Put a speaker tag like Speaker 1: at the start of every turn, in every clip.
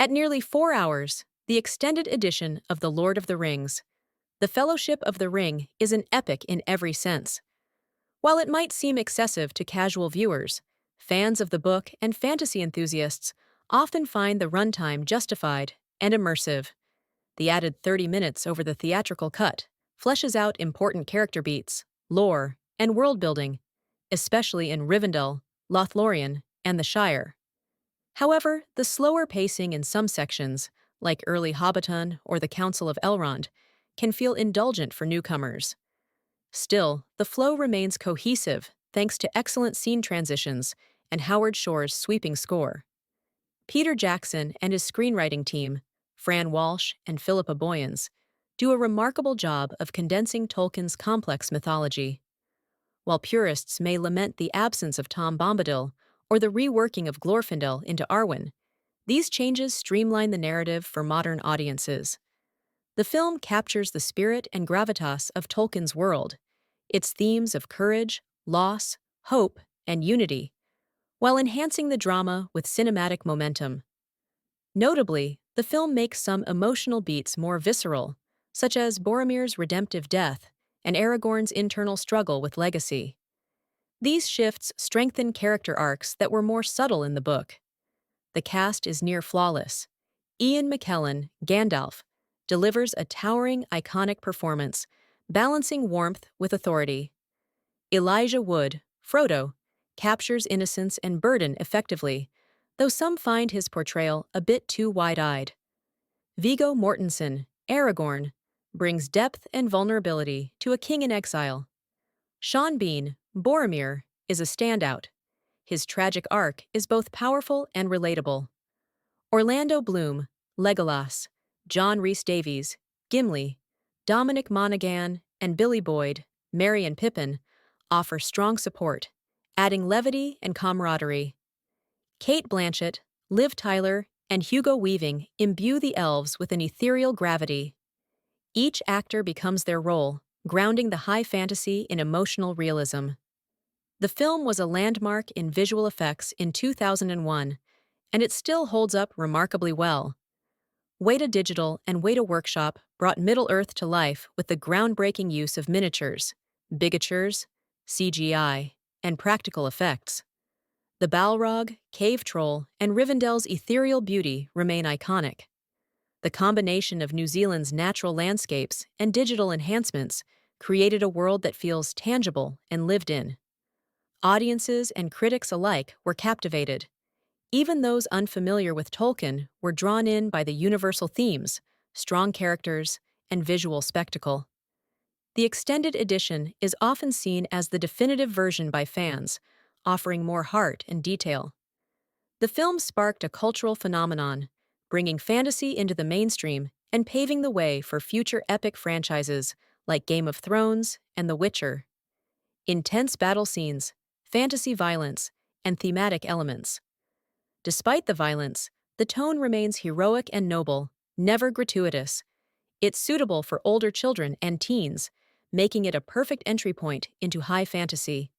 Speaker 1: At nearly 4 hours, the extended edition of The Lord of the Rings, The Fellowship of the Ring, is an epic in every sense. While it might seem excessive to casual viewers, fans of the book and fantasy enthusiasts often find the runtime justified and immersive. The added 30 minutes over the theatrical cut fleshes out important character beats, lore, and world building, especially in Rivendell, Lothlorien, and the Shire. However, the slower pacing in some sections, like early Hobbiton or the Council of Elrond, can feel indulgent for newcomers. Still, the flow remains cohesive thanks to excellent scene transitions and Howard Shore's sweeping score. Peter Jackson and his screenwriting team, Fran Walsh and Philippa Boyens, do a remarkable job of condensing Tolkien's complex mythology. While purists may lament the absence of Tom Bombadil or the reworking of Glorfindel into Arwen, these changes streamline the narrative for modern audiences. The film captures the spirit and gravitas of Tolkien's world, its themes of courage, loss, hope, and unity, while enhancing the drama with cinematic momentum. Notably, the film makes some emotional beats more visceral, such as Boromir's redemptive death and Aragorn's internal struggle with legacy. These shifts strengthen character arcs that were more subtle in the book. The cast is near flawless. Ian McKellen, Gandalf, delivers a towering, iconic performance, balancing warmth with authority. Elijah Wood, Frodo, captures innocence and burden effectively, though some find his portrayal a bit too wide-eyed. Viggo Mortensen, Aragorn, brings depth and vulnerability to a king in exile. Sean Bean, Boromir, is a standout. His tragic arc is both powerful and relatable. Orlando Bloom, Legolas, John Rhys-Davies, Gimli, Dominic Monaghan, and Billy Boyd, Merry and Pippin, offer strong support, adding levity and camaraderie. Kate Blanchett, Liv Tyler, and Hugo Weaving imbue the elves with an ethereal gravity. Each actor becomes their role, grounding the high fantasy in emotional realism. The film was a landmark in visual effects in 2001, and it still holds up remarkably well. Weta Digital and Weta Workshop brought Middle-earth to life with the groundbreaking use of miniatures, bigatures, CGI, and practical effects. The Balrog, Cave Troll, and Rivendell's ethereal beauty remain iconic. The combination of New Zealand's natural landscapes and digital enhancements created a world that feels tangible and lived in. Audiences and critics alike were captivated. Even those unfamiliar with Tolkien were drawn in by the universal themes, strong characters, and visual spectacle. The extended edition is often seen as the definitive version by fans, offering more heart and detail. The film sparked a cultural phenomenon, bringing fantasy into the mainstream and paving the way for future epic franchises like Game of Thrones and The Witcher. Intense battle scenes, fantasy violence, and thematic elements. Despite the violence, the tone remains heroic and noble, never gratuitous. It's suitable for older children and teens, making it a perfect entry point into high fantasy.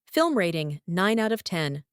Speaker 1: Film rating 9 out of 10,